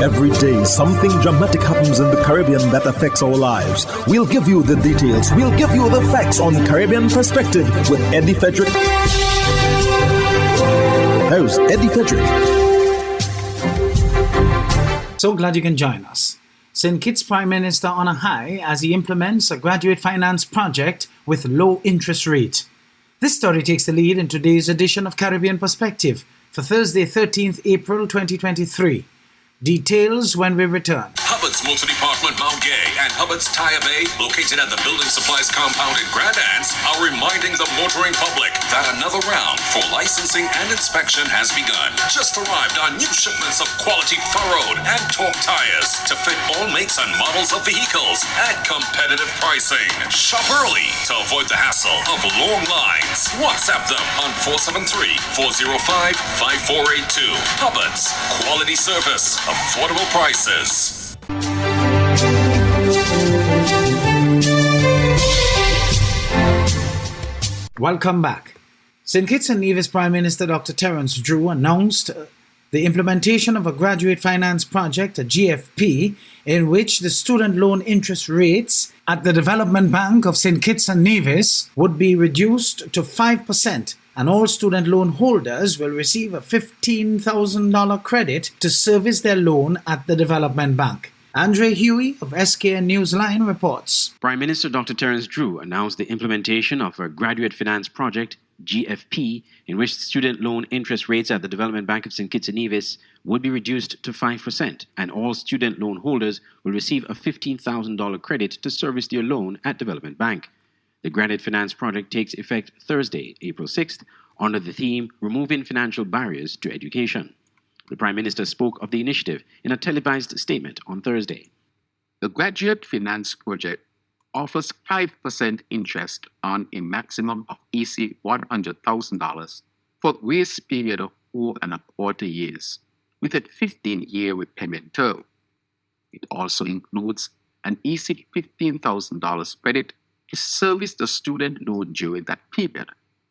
Every day, something dramatic happens in the Caribbean that affects our lives. We'll give you the details. We'll give you the facts on Caribbean Perspective with Eddie Frederick. How's Eddie Frederick? So glad you can join us. St. Kitts Prime Minister on a high as he implements a graduate finance project with low interest rate. This story takes the lead in today's edition of Caribbean Perspective for Thursday, 13th April 2023. Details when we return. Hubbard's Motor Department Mount Gay and Hubbard's Tire Bay, located at the Building Supplies Compound in Grand Anse, are reminding the motoring public that another round for licensing and inspection has begun. Just arrived on new shipments of quality furrowed and torque tires to fit all makes and models of vehicles at competitive pricing. Shop early to avoid the hassle of long lines. WhatsApp them on 473-405-5482. Hubbard's, quality service, affordable prices. Welcome back. St. Kitts and Nevis Prime Minister Dr. Terence Drew announced the implementation of a graduate finance project, a GFP, in which the student loan interest rates at the Development Bank of St. Kitts and Nevis would be reduced to 5%, and all student loan holders will receive a $15,000 credit to service their loan at the Development Bank. Andre Huey of SKN Newsline reports. Prime Minister Dr. Terence Drew announced the implementation of a graduate finance project, GFP, in which student loan interest rates at the Development Bank of St. Kitts and Nevis would be reduced to 5%, and all student loan holders will receive a $15,000 credit to service their loan at Development Bank. The graduate finance project takes effect Thursday, April 6th, under the theme Removing Financial Barriers to Education. The Prime Minister spoke of the initiative in a televised statement on Thursday. The Graduate Finance Project offers 5% interest on a maximum of EC $100,000 for a grace period of 4.25 years, with a 15-year repayment term. It also includes an EC $15,000 credit to service the student loan during that period,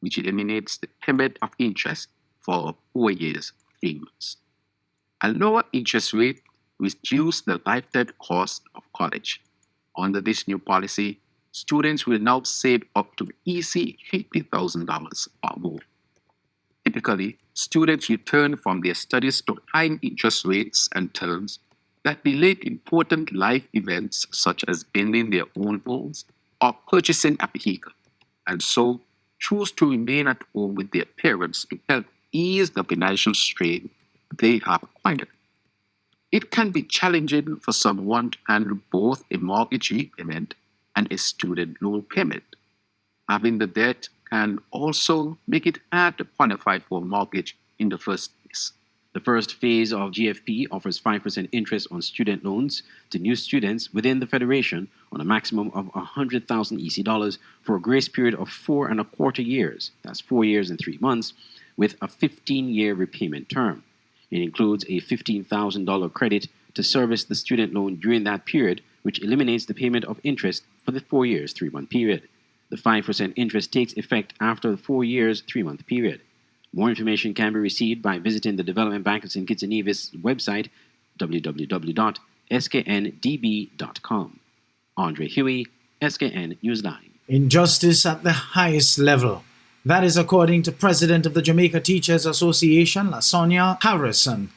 which eliminates the payment of interest for 4 years, 3 months. A lower interest rate reduces the lifetime cost of college. Under this new policy, students will now save up to EC $50,000 or more. Typically, students return from their studies to high interest rates and terms that delay important life events such as building their own homes or purchasing a vehicle, and so choose to remain at home with their parents to help ease the financial strain they have acquired. It can be challenging for someone to handle both a mortgage repayment and a student loan payment. Having the debt can also make it hard to qualify for a mortgage in the first place. The first phase of GFP offers 5% interest on student loans to new students within the Federation on a maximum of $100,000 EC dollars for a grace period of 4.25 years. That's 4 years and 3 months, with a 15-year repayment term. It includes a $15,000 credit to service the student loan during that period, which eliminates the payment of interest for the 4 years, 3 month period. The 5% interest takes effect after the 4 years, 3 month period. More information can be received by visiting the Development Bank of St. Kitts and Nevis website, www.skndb.com. Andre Huey, SKN Newsline. Injustice at the highest level. That is according to President of the Jamaica Teachers Association, LaSonia Harrison.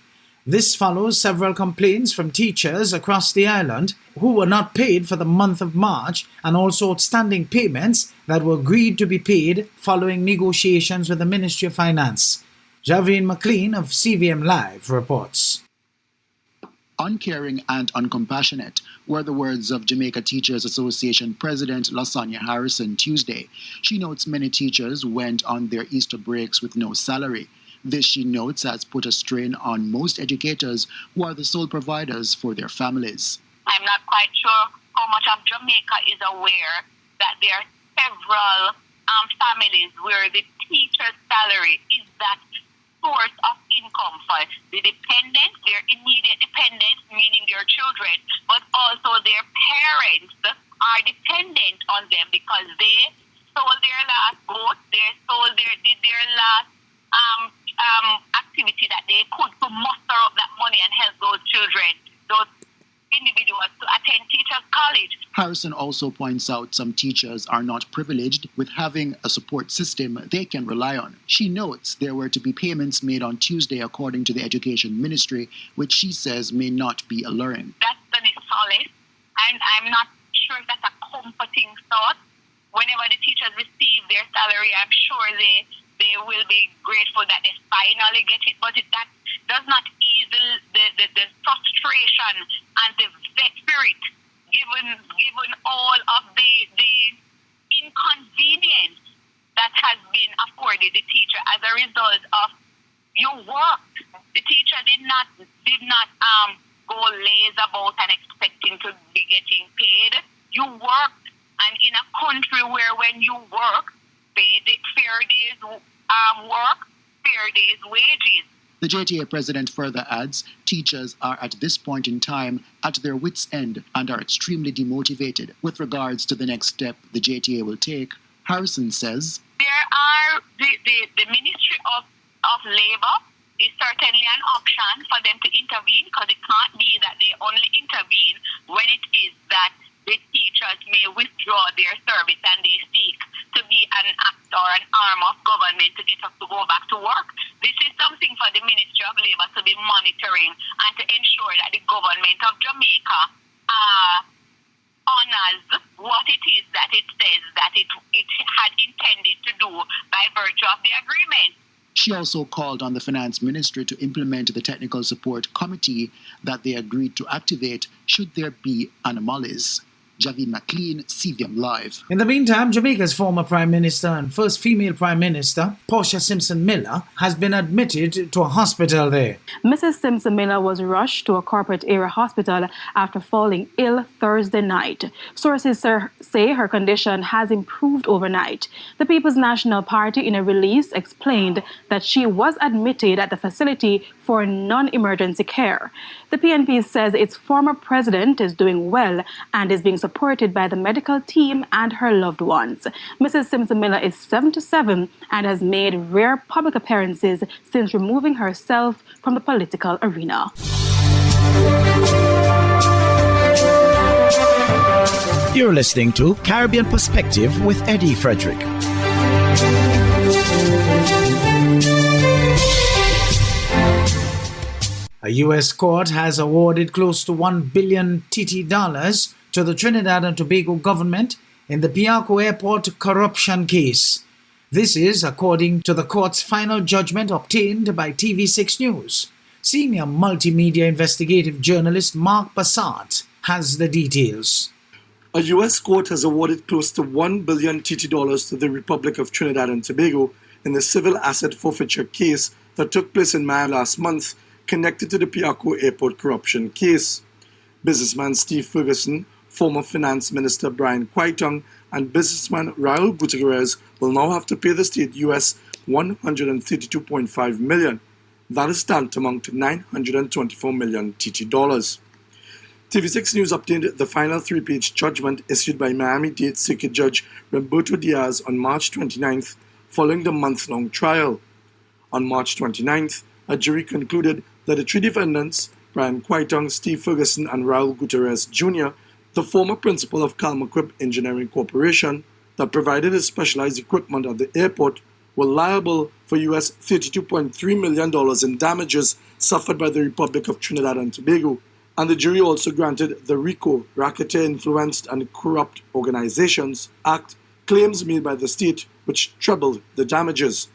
This follows several complaints from teachers across the island who were not paid for the month of March, and also outstanding payments that were agreed to be paid following negotiations with the Ministry of Finance. Javine McLean of CVM Live reports. Uncaring and uncompassionate were the words of Jamaica Teachers Association President LaSonia Harrison Tuesday. She notes many teachers went on their Easter breaks with no salary. This, she notes, has put a strain on most educators who are the sole providers for their families. I'm not quite sure how much of Jamaica is aware that there are several families where the teacher's salary is that source of income for the dependents, their immediate dependents, meaning their children, but also their parents are dependent on them because they sold their last boat, did their last activity that they could to muster up that money and help those children. children, those individuals, to attend Teachers College. Harrison also points out some teachers are not privileged with having a support system they can rely on. She notes there were to be payments made on Tuesday according to the Education Ministry, which she says may not be alluring. That's done is solace, and I'm not sure that's a comforting thought. Whenever the teachers receive their salary, I'm sure they will be grateful that they finally get it, but that does not ease the frustration and the spirit given all of the inconvenience that has been afforded the teacher as a result of you worked. The teacher did not go lazy about and expecting to be getting paid. You worked, and in a country where when you work, fair days work, fair days wages. The JTA president further adds, teachers are at this point in time at their wits' end and are extremely demotivated. With regards to the next step the JTA will take, Harrison says, there are the Ministry of Labour is certainly an option for them to intervene, because it can't be that they only intervene when it is that the teachers may withdraw their service and they seek to be an act or an arm of government to get us to go back to work. This is something for the Ministry of Labour to be monitoring and to ensure that the government of Jamaica honors what it is that it says that it had intended to do by virtue of the agreement. She also called on the Finance Ministry to implement the Technical Support Committee that they agreed to activate should there be anomalies. Javin McLean, CVM Live. In the meantime, Jamaica's former Prime Minister and first female Prime Minister, Portia Simpson Miller, has been admitted to a hospital there. Mrs. Simpson Miller was rushed to a corporate area hospital after falling ill Thursday night. Sources say her condition has improved overnight. The People's National Party, in a release, explained that she was admitted at the facility for non-emergency care. The PNP says its former president is doing well and is being supported by the medical team and her loved ones. Mrs. Simpson Miller is 77 and has made rare public appearances since removing herself from the political arena. You're listening to Caribbean Perspective with Eddie Frederick. A U.S. court has awarded close to $1 billion TT to the Trinidad and Tobago government in the Piarco Airport corruption case. This is according to the court's final judgment obtained by TV6 News. Senior multimedia investigative journalist Mark Bassat has the details. A U.S. court has awarded close to $1 billion TT to the Republic of Trinidad and Tobago in the civil asset forfeiture case that took place in May last month, connected to the Piarco Airport corruption case. Businessman Steve Ferguson, former Finance Minister Brian Quaitong, and businessman Raul Gutierrez will now have to pay the state US $132.5 million. That is tantamount to $924 million TT. TV6 News obtained the final three-page judgment issued by Miami-Dade Circuit Judge Roberto Diaz on March 29th, following the month-long trial. On March 29th, a jury concluded that the three defendants, Brian Quaitong, Steve Ferguson, and Raul Gutierrez Jr., the former principal of Calmaquip Engineering Corporation that provided his specialized equipment at the airport, were liable for US $32.3 million in damages suffered by the Republic of Trinidad and Tobago, and the jury also granted the RICO, Racketeer Influenced and Corrupt Organizations Act, claims made by the state which trebled the damages.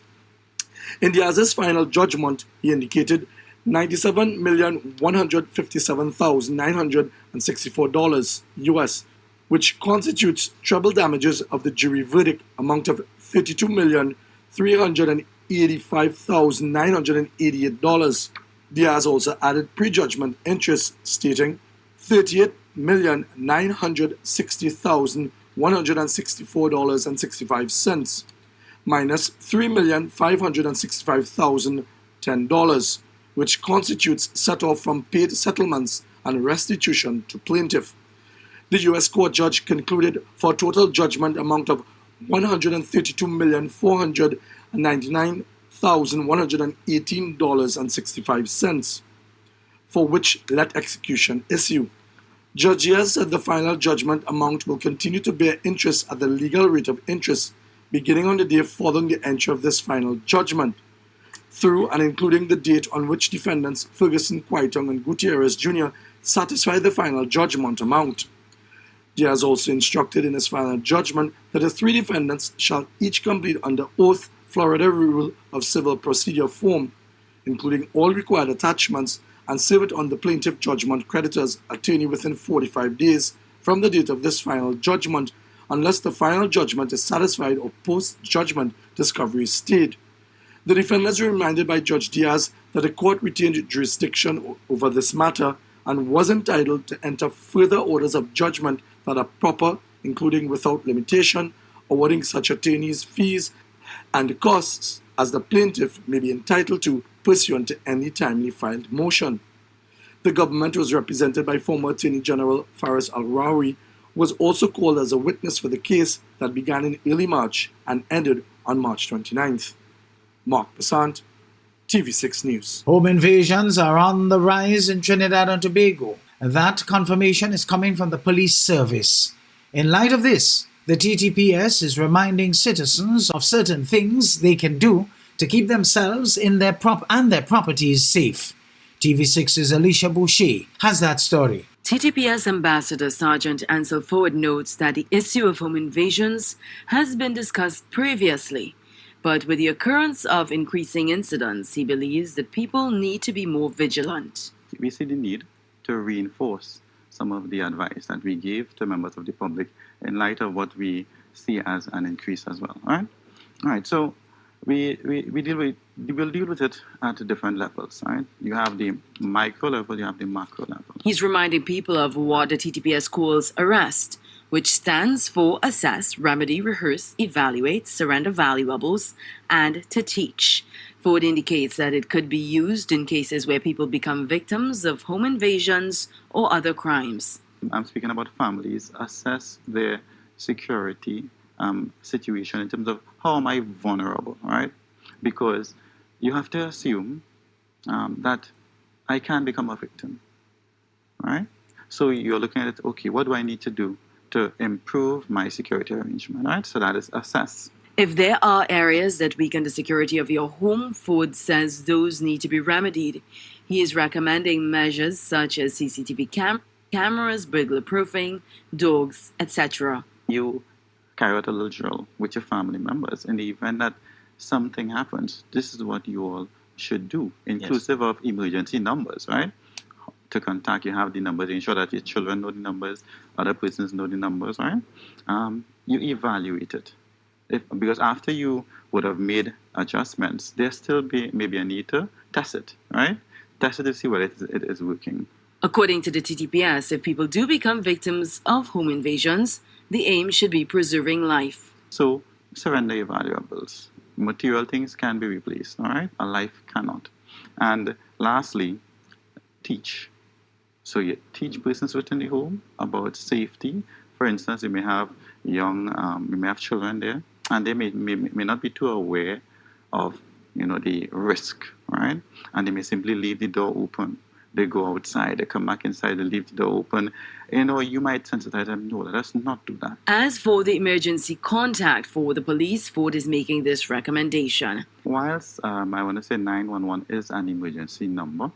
In Diaz's final judgment, he indicated $97,157,964 US, which constitutes treble damages of the jury verdict amount of $32,385,988. Diaz also added prejudgment interest, stating $38,960,164.65 minus $3,565,010, which constitutes set-off from paid settlements and restitution to plaintiff. The U.S. court judge concluded for a total judgment amount of $132,499,118.65. for which let execution issue. Judge Diaz said the final judgment amount will continue to bear interest at the legal rate of interest beginning on the day following the entry of this final judgment, through and including the date on which defendants Ferguson, Quaitong, and Gutierrez Jr. satisfied the final judgment amount. Diaz also instructed in his final judgment that the three defendants shall each complete under oath Florida Rule of Civil Procedure form, including all required attachments, and serve it on the plaintiff judgment creditor's attorney within 45 days from the date of this final judgment, unless the final judgment is satisfied or post-judgment discovery is stayed. The defendants were reminded by Judge Diaz that the court retained jurisdiction over this matter and was entitled to enter further orders of judgment that are proper, including without limitation, awarding such attorneys fees and costs as the plaintiff may be entitled to pursuant to any timely filed motion. The government was represented by former Attorney General Faris Al-Rawi, was also called as a witness for the case that began in early March and ended on March 29th. Mark Besant, TV6 News. Home invasions are on the rise in Trinidad and Tobago. That confirmation is coming from the police service. In light of this, the TTPS is reminding citizens of certain things they can do to keep themselves in their properties safe. TV6's Alicia Boucher has that story. TTPS Ambassador Sergeant Ansel Ford notes that the issue of home invasions has been discussed previously, but with the occurrence of increasing incidents, he believes that people need to be more vigilant. We see the need to reinforce some of the advice that we gave to members of the public in light of what we see as an increase as well. All right. So we'll deal with it at different levels. Right? You have the micro level, you have the macro level. He's reminding people of what the TTPS calls ARREST, which stands for Assess, Remedy, Rehearse, Evaluate, Surrender Valuables, and to Teach. Ford indicates that it could be used in cases where people become victims of home invasions or other crimes. I'm speaking about families assess their security situation in terms of how am I vulnerable, right? Because you have to assume that I can become a victim, right? So you're looking at it, okay, what do I need to do to improve my security arrangement, right? So that is assess. If there are areas that weaken the security of your home, Ford says those need to be remedied. He is recommending measures such as CCTV cameras, burglar proofing, dogs, etc. You carry out a little drill with your family members in the event that something happens. This is what you all should do, inclusive of emergency numbers, right? To contact, you have the numbers, ensure that your children know the numbers, other persons know the numbers, right? You evaluate it. Because after you would have made adjustments, there still maybe a need to test it, right? Test it to see whether it is working. According to the TTPS, if people do become victims of home invasions, the aim should be preserving life. So, surrender your valuables. Material things can be replaced, all right? A life cannot. And lastly, teach. So you teach persons within the home about safety. For instance, you may have children there, and they may not be too aware of, the risk, right? And they may simply leave the door open. They go outside, they come back inside, they leave the door open. You might sensitize them, no, let us not do that. As for the emergency contact for the police, Ford is making this recommendation. Whilst I want to say 911 is an emergency number,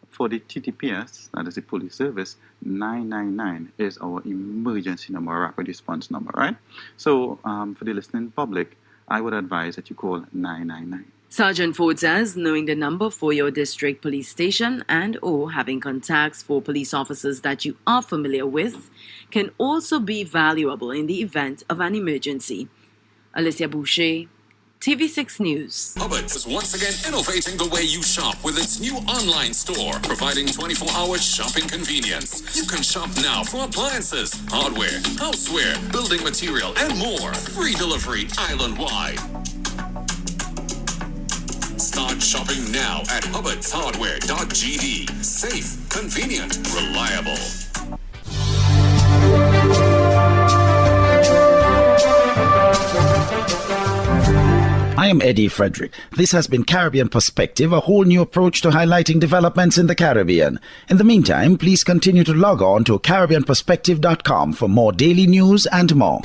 for the TTPS, that is the police service, 999 is our emergency number, rapid response number, right? So for the listening public, I would advise that you call 999. Sergeant Ford says knowing the number for your district police station and or having contacts for police officers that you are familiar with can also be valuable in the event of an emergency. Alicia Boucher, TV6 News. Hubbard's is once again innovating the way you shop with its new online store, providing 24-hour shopping convenience. You can shop now for appliances, hardware, houseware, building material, and more. Free delivery island-wide. Start shopping now at hubbardshardware.gd. Safe, convenient, reliable. I am Eddie Frederick. This has been Caribbean Perspective, a whole new approach to highlighting developments in the Caribbean. In the meantime, please continue to log on to CaribbeanPerspective.com for more daily news and more.